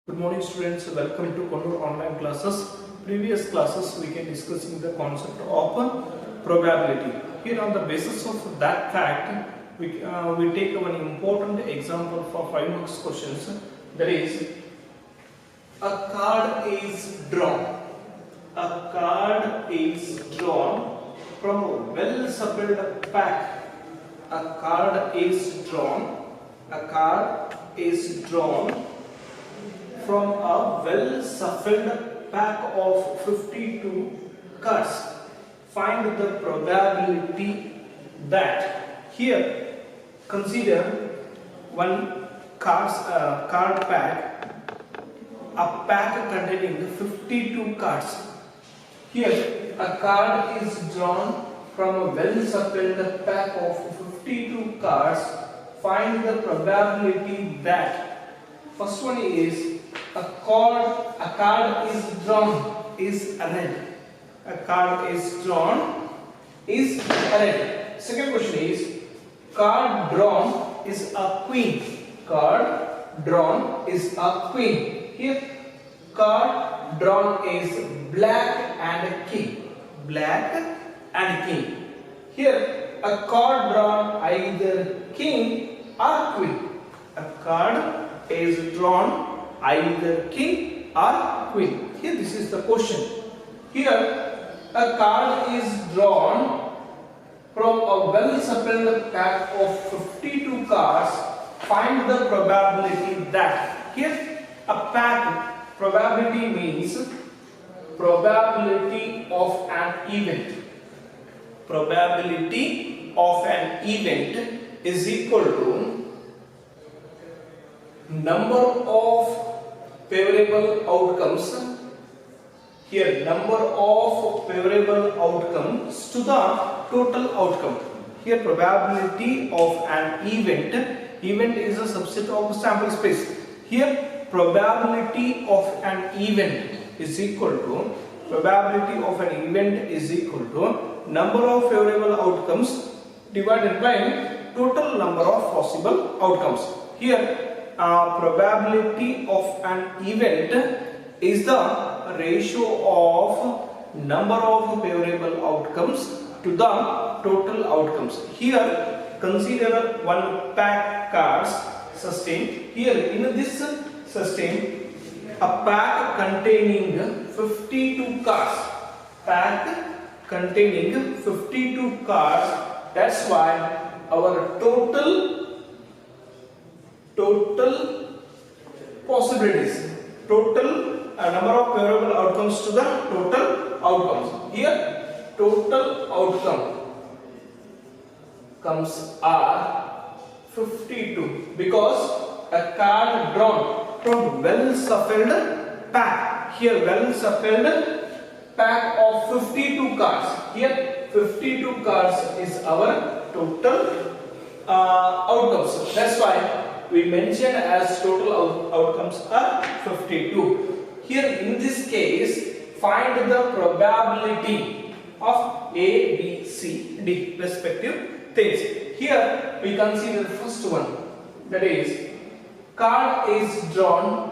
Good morning students, welcome to Konur online classes. Previous classes we can discussing the concept of probability. Here on the basis of that fact, we take one important example for 5 marks questions. That is, a card is drawn. A card is drawn from a well-shuffled pack. A card is drawn. A card is drawn from a well-shuffled pack of 52 cards. Find the probability that. Here, consider one card pack, a pack containing 52 cards. Here, a card is drawn from a well-shuffled pack of 52 cards. Find the probability that. First one is a card is drawn is red. A card is drawn is red. Second question is card drawn is a queen. Card drawn is a queen. Here card drawn is black and king. Black and king. Here a card drawn either king or queen. A card is drawn either king or queen. Here this is the question. Here a card is drawn from a well-shuffled pack of 52 cards. Find the probability that. Here a pack, probability means probability of an event. Probability of an event is equal to number of favorable outcomes. Here number of favorable outcomes to the total outcome. Here probability of an event is a subset of sample space. Here probability of an event is equal to number of favorable outcomes divided by total number of possible outcomes. Here probability of an event is the ratio of number of favorable outcomes to the total outcomes. Here consider one pack cards sustained. Here in this sustained a pack containing 52 cards. Pack containing 52 cards. That's why our total possibilities, total number of favorable outcomes to the total outcomes. Here total outcome comes are 52 because a card drawn from well-shuffled pack. Here well-shuffled pack of 52 cards. Here 52 cards is our total outcomes. That's why we mentioned as total outcomes are 52. Here in this case, find the probability of A, B, C, D respective things. Here we consider the first one, that is card is drawn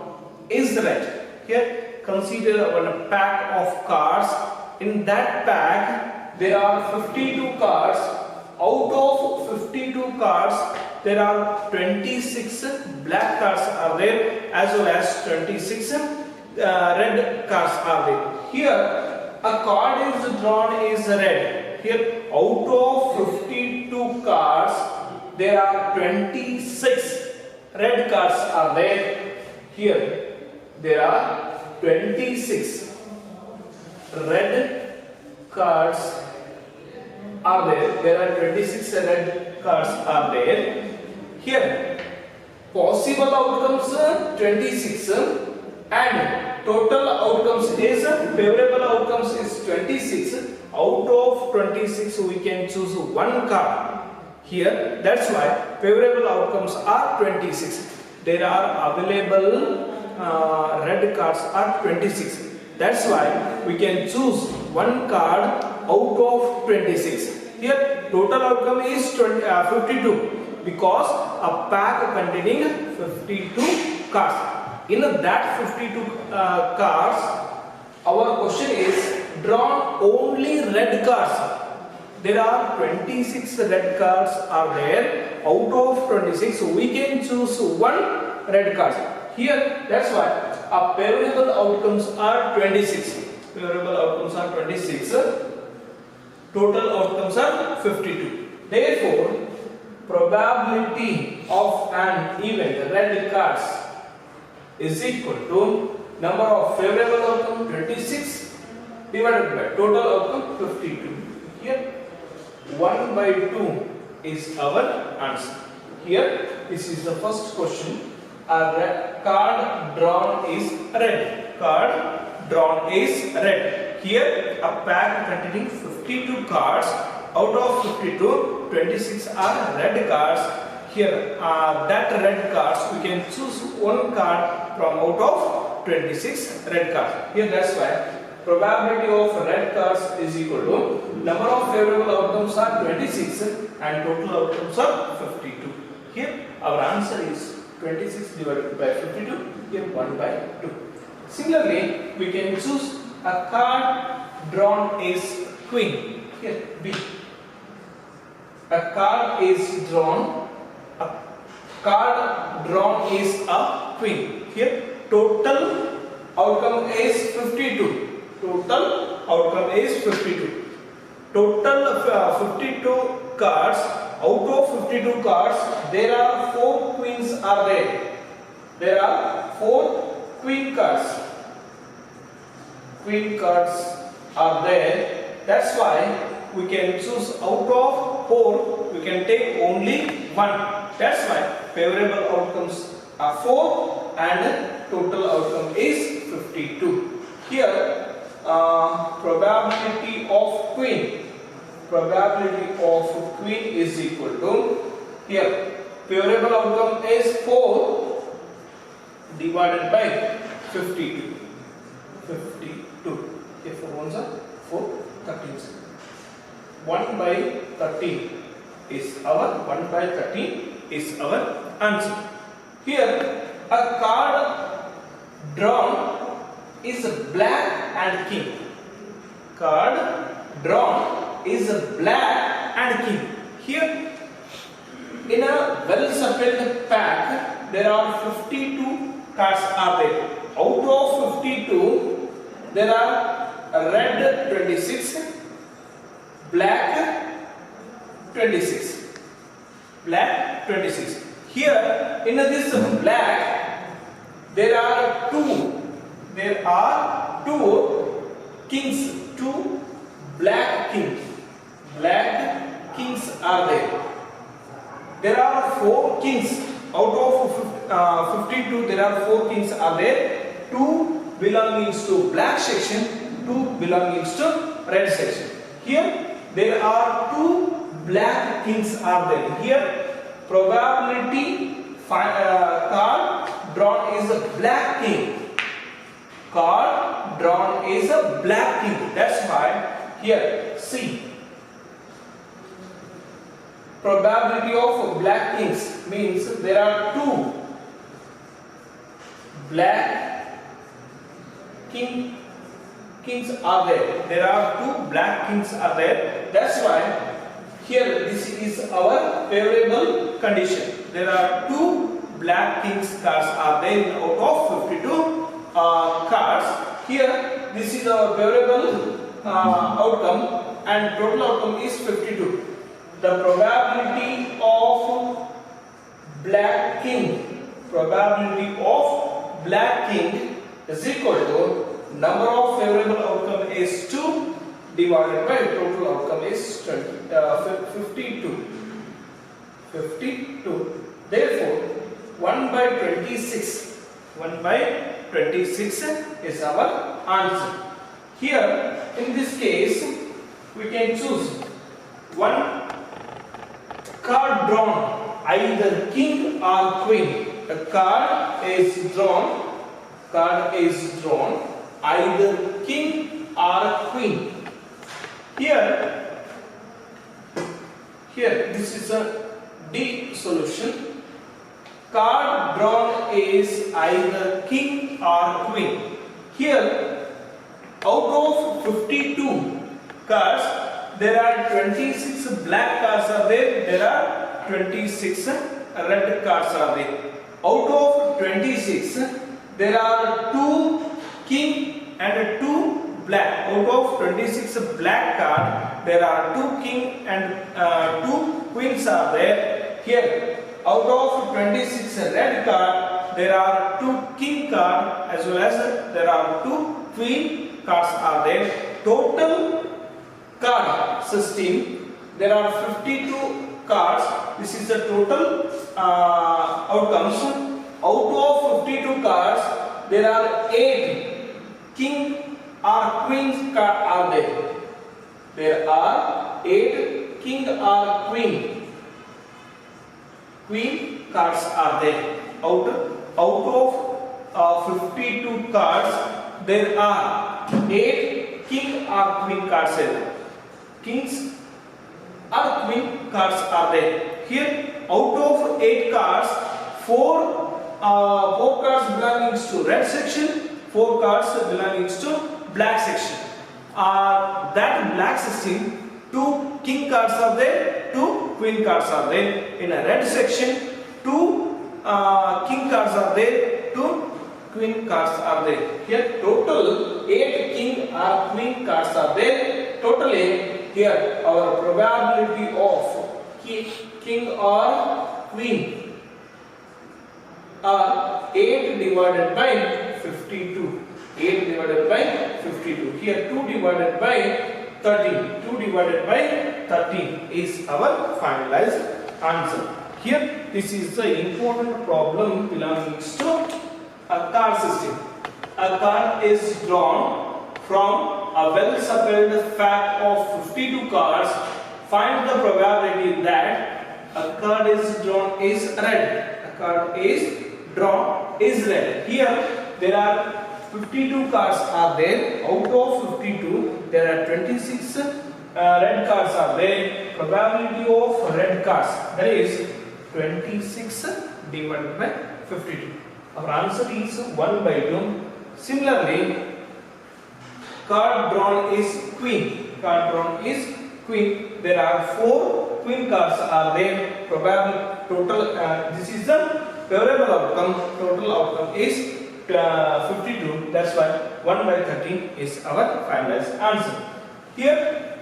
is red. Here consider one pack of cards. In that pack there are 52 cards. Out of 52 cards there are 26 black cards are there as well as 26 red cards are there. Here a card is drawn is red. Here out of 52 cards there are 26 red cards are there. Here there are 26 red cards are there. There are 26 red cards are there. Here possible outcomes 26 and total outcomes is favorable outcomes is 26. Out of 26 we can choose one card. Here that's why favorable outcomes are 26. There are available red cards are 26. That's why we can choose one card out of 26. Here total outcome is 52 because a pack containing 52 cards. In that 52 cards, our question is drawn only red cards. There are 26 red cards are there. Out of 26, we can choose one red card. Here, that's why our favorable outcomes are 26. Favorable outcomes are 26. Total outcomes are 52. Therefore, probability of an event red cards is equal to number of favorable outcome 26 divided by total outcome 52. Here 1 by 2 is our answer. Here this is the first question. A card drawn is red. Card drawn is red. Here a pack containing 52 cards. Out of 52, 26 are red cards. Here that red cards we can choose one card from out of 26 red cards. Here that's why probability of red cards is equal to number of favorable outcomes are 26 and total outcomes are 52. Here our answer is 26 divided by 52. Here 1 by 2. Similarly, we can choose a card drawn is queen. Here B. A card is drawn. A card drawn is a queen. Here total outcome is 52. Total outcome is 52. Total 52 cards. Out of 52 cards, there are 4 queens are there. There are 4 queen cards. Queen cards are there. That's why we can choose out of 4. We can take only 1. That's why favorable outcomes are 4 and total outcome is 52. Here probability of queen is equal to, here favorable outcome is 4 divided by 52. 52. Here 4 ones are 4, 13. 1 by 13 is our answer. Here a card drawn is black and king. Card drawn is black and king. Here in a well shuffled pack there are 52 cards are there. Out of 52 there are red 26, black 26. Black 26. Here in this black there are two kings, 2 black kings. Black kings are there. There are 4 kings. Out of 52 there are 4 kings are there. 2 belongs to black section, 2 belongs to red section. Here there are 2 black kings are there. Here probability card drawn is a black king. Card drawn is a black king. That's why here C. Probability of black kings means there are 2 black kings are there. There are 2 black kings are there. That's why here this is our favorable condition. There are 2 black kings cards are there out of 52 cards. Here this is our favorable outcome and total outcome is 52. The probability of black king is equal to number of favorable outcome is 2 divided by total outcome is 52. Therefore 1 by 26 is our answer. Here in this case we can choose one card drawn, either king or queen. A card is drawn either king or queen. Here this is a D solution. card drawn is either king or queen. Here, out of 52 cards, there are 26 black cards are there. There are 26 red cards are there. Out of 26, there are 2 king and 2 black. Out of 26 black card, there are 2 king and 2 queens are there. Here, out of 26 red card, there are 2 king card as well as there are 2 queen cards are there. Total card system, there are 52 cards. This is the total outcomes. Out of 52 cards, there are 8 king or queen cards are there. There are 8 king or queen cards are there. Out of 52 cards, there are 8 king or queen cards are there. Kings or queen cards are there. Here, out of 8 cards, 4 cards belonging to red section, 4 cards belonging to black section. That black section, 2 king cards are there, 2 queen cards are there. In a red section, 2 king cards are there, 2 queen cards are there. Here total 8 king or queen cards are there. Totally here our probability of king or queen are 8 divided by 52. 8 divided by 52. Here 2 divided by 13. 2 divided by 13 is our finalized answer. Here this is the important problem belonging to a card system. A card is drawn from a well-shuffled pack of 52 cards. Find the probability that a card is drawn is red. A card is drawn is red. Here there are 52 cards are there. Out of 52, there are 26 red cards are there. Probability of red cards, that is 26 divided by 52. Our answer is 1 by 2. Similarly, card drawn is queen. Card drawn is queen. There are 4 queen cards are there. Probable total. This is the favorable outcome. Total outcome is 52. That's why 1 by 13 is our finalized answer. Here,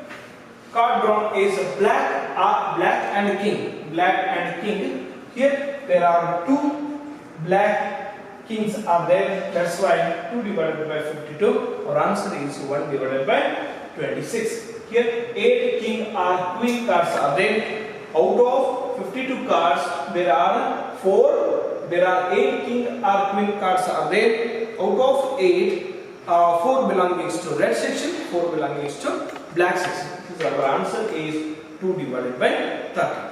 card drawn is black and king. Black and king. Here there are 2 black kings are there. That's why 2 divided by 52. Our answer is 1 divided by 26. Here 8 king or queen cards are there. Out of 52 cards, there are 8 king or queen cards are there. Out of 8, 4 belongs to red section, 4 belongs to black section. So our answer is 2 divided by 30.